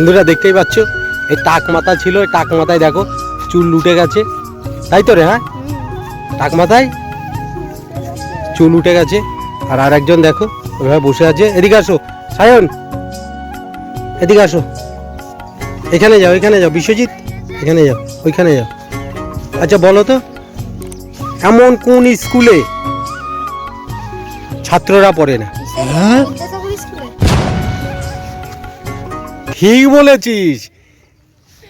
বন্ধুরা দেখতেই পাচ্ছ, এই টাক মাথা ছিল, এই টাক মাথায় দেখো চুল উঠে গেছে, তাই তো রে? হ্যাঁ, টাক মাথায় চুল উঠে গেছে। আর আরেকজন দেখো ওইভাবে বসে আছে। এদিকে আসো সায়ন, এদিকে আসো, এখানে যাও, এখানে যাও বিশ্বজিৎ, এখানে যাও, ওইখানে যাও। আচ্ছা বলো তো, এমন কোন স্কুলে ছাত্ররা পড়ে না? ঠিক বলেছিস,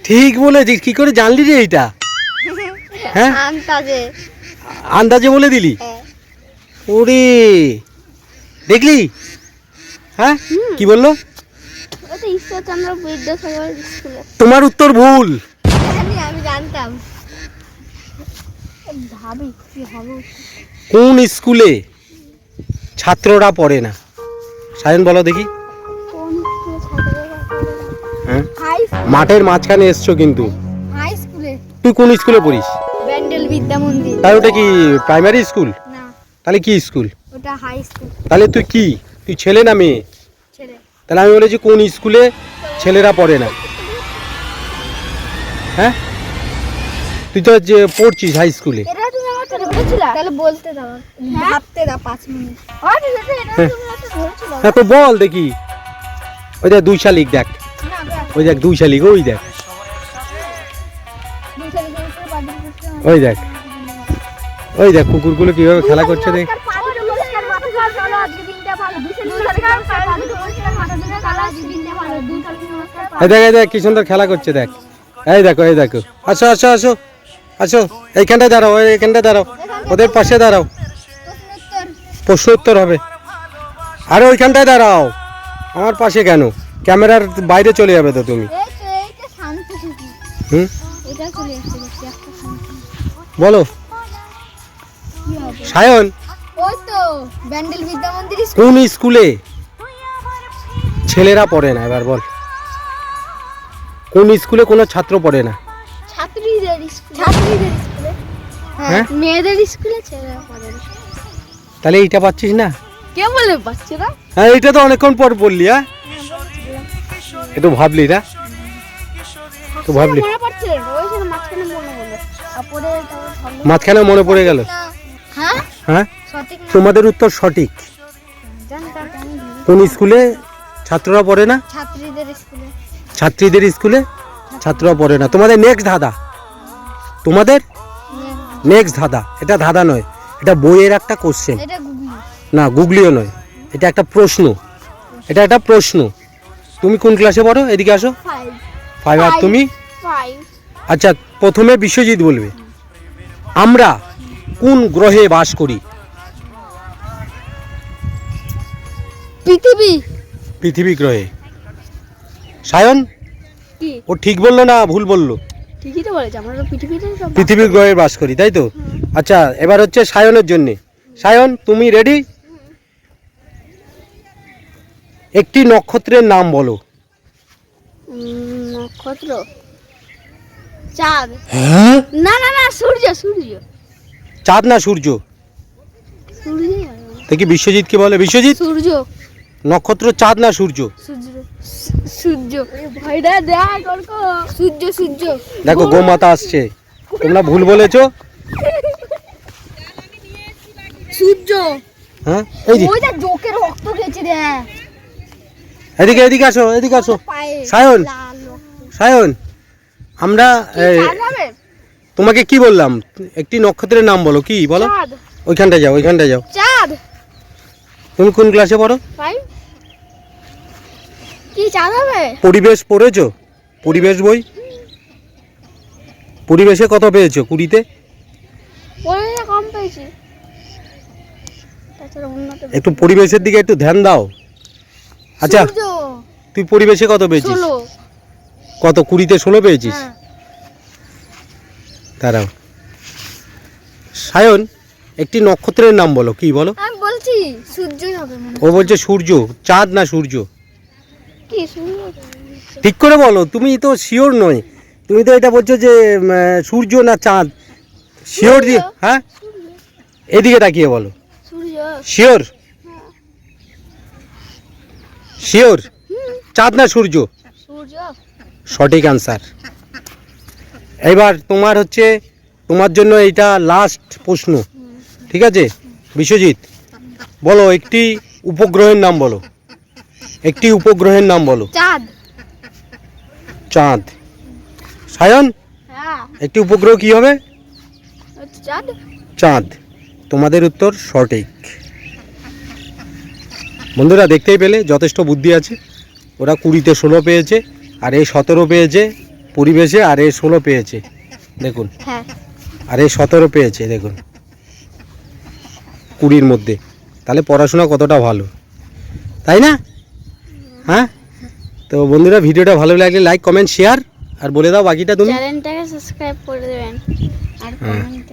ঠিক বলেছিস। কি করে জানলি রে এইটা? হ্যাঁ, আন্দাজে বলে দিলি। ওরে দেখলি? হ্যাঁ, কি বললো? তোমার উত্তর ভুল। আমি জানতাম। কোন স্কুলে ছাত্ররা পড়ে না? সায়ন বলো দেখি। হ্যাঁ, মাঠের মাঝখানে এসছো কিন্তু। হাই স্কুলে। তুই কোন স্কুলে পড়িস? ব্যান্ডেল বিদ্যা মন্দির। তাহলে ওটা কি প্রাইমারি স্কুল? না, তাহলে কি স্কুল? ওটা হাই স্কুল। তাহলে তুই কি, তুই ছেলে না মেয়ে? ছেলে। তাহলে আমি বলেছি কোন স্কুলে ছেলেরা পড়ে না? হ্যাঁ, তুই তো যে পড়ছিস হাই স্কুলে। এটা তুমি আমাকে বলেছিলা, তাহলে বলতে দাও, ভাবতে দাও 5 মিনিট। হ্যাঁ তো বল দেখি। ওই দেখ 2 শালিক, দেখ ওই দেখ 2 শালিক, ওই দেখ, ওই দেখ, ওই দেখ কুকুরগুলো কিভাবে খেলা করছে দেখ। এই দেখ, এই দেখ কি সুন্দর খেলা করছে দেখ। এই দেখো, এই দেখো। আসো আসো আসো আসো, এইখানটায় দাঁড়াও, এইখানটায় দাঁড়াও, ওদের পাশে দাঁড়াও, প্রশ্ন উত্তর হবে। আরে ওইখানটায় দাঁড়াও, আমার পাশে কেন? ক্যামেরার বাইরে চলে যাবে তো তুমি। হুম, বলো সায়ন, ওই তো ব্যান্ডেল বিদ্যা মন্দির। কোন স্কুলে ছেলেরা পড়ে না? এবার বল, কোন স্কুলে কোনো ছাত্র পড়ে না? ছাত্রীদের স্কুলে। ছাত্রীদের স্কুলে। হ্যাঁ, মেয়েদের স্কুলে ছেলেরা পড়ে না। তাহলে এইটা পাচ্ছিস না? কে বলে পাচ্ছে না? হ্যাঁ, এইটা তো অনেকক্ষণ পর বললি। হ্যাঁ, একটু ভাবলি না? তো ভাবলি, মনে পড়ছে ওই যে মাঝখানে মনে হলো, তারপরে মাঝখানে মনে পড়ে গেল। হ্যাঁ হ্যাঁ, সঠিক না। তোমাদের উত্তর সঠিক। জানতাম আমি। কোন স্কুলে ছাত্ররা পড়ে না? ছাত্রীদের স্কুলে। ছাত্রীদের স্কুলে ছাত্ররা পড়ে না। তোমাদের নেক্সট ধাঁধা, তোমাদের নেক্সট ধাঁধা। এটা ধাঁধা নয়, এটা বইয়ের একটা কোশ্চেন। এটা গুগলি না, গুগলিও নয়, এটা একটা প্রশ্ন। এটা একটা প্রশ্ন। তুমি কোন ক্লাসে পড়ো? এদিকে আসো। 5। আর তুমি? 5। আচ্ছা, প্রথমে বিশ্বজিৎ বলবে। আমরা কোন গ্রহে বাস করি? পৃথিবী। পৃথিবী গ্রহে। সায়ন কি? ও ঠিক বললো না ভুল বললো? ঠিকই তো বলেছে, আমরা তো পৃথিবীতে সব পৃথিবী গ্রহে বাস করি, তাই তো? আচ্ছা, এবার হচ্ছে সায়নের জন্য। সায়ন তুমি রেডি? একটি নক্ষত্রের নাম বলো। নক্ষত্র, চাঁদ। হ্যাঁ, না না না, সূর্য। সূর্য। চাঁদ না সূর্য? সূর্য। দেখি বিশ্বজিৎ কি বলে। বিশ্বজিৎ, সূর্য। নক্ষত্র চাঁদ না সূর্য? সূর্য। সূর্য। ভাইরা দেখ অর্ক। সূর্য। সূর্য। দেখো গোমাতা আসছে, তোমরা ভুল বলেছো। সূর্য। হ্যাঁ, এই যে ওইটা জোকের রক্ত খেয়েছে রে। এদিকে, এদিকে আসো, এদিকে আসো। পায়ে সায়ন, লাল রক্ত। সায়ন, আমরা চাঁদ হবে? তোমাকে কি বললাম? একটি নক্ষত্রের নাম বলো। কি বলো? চাঁদ। ওইখানটায় যাও, ওইখানটায় যাও। চাঁদ। তুমি কোন ক্লাসে পড়ো? 5। কি চাঁদ হবে? পরিবেশ পড়েছো? পরিবেশ বই? পরিবেশে কত পেয়েছো 20-তে? পড়ে কম পেয়েছি। তাছাড়া উন্নত একটু পরিবেশের দিকে একটু ধ্যান দাও। আচ্ছা, সূর্য। তুই পরিবেশে কত পেয়েছিস? 16। কত? 20-তে 16 পেয়েছিস? হ্যাঁ। দাঁড়াও। সায়ন, একটি নক্ষত্রের নাম বলো। কি বলো? আমি বলছি সূর্যই হবে মনে ও বলছে সূর্য। চাঁদ না সূর্য? কি সূর্য? ঠিক করে বলো, তুমি তো শিওর নয়। তুমি তো এটা বলছো যে সূর্য না চাঁদ। শিওর দিয়ে, হ্যাঁ, এদিকে তাকিয়ে বলো। সূর্য। শিওর? শিওর? চাঁদ না সূর্য? সূর্য। সূর্য। সঠিক আনসার। এবার তোমার জন্য এইটা লাস্ট প্রশ্ন, ঠিক আছে? বিশ্বজিৎ, বলো একটি উপগ্রহের নাম বলো। একটি উপগ্রহের নাম বলো। চাঁদ। চাঁদ। সায়ন, হ্যাঁ, একটি উপগ্রহ কি হবে? চাঁদ। চাঁদ। তোমাদের উত্তর সঠিক। বন্ধুরা দেখতেই পেলে যথেষ্ট বুদ্ধি আছে। ওরা 20-তে 16 পেয়েছে, আর এ 17 পেয়েছে পরিবেশে, আর এ 16 পেয়েছে দেখুন, হ্যাঁ, আর এ 17 পেয়েছে দেখুন 20-র মধ্যে। তাহলে পড়াশোনা কতটা ভালো, তাই না? হ্যাঁ, তো বন্ধুরা ভিডিওটা ভালো লাগলে লাইক কমেন্ট শেয়ার আর বলে দাও বাকিটা তুমি। চ্যানেলটাকে সাবস্ক্রাইব করে দেবেন আর কমেন্ট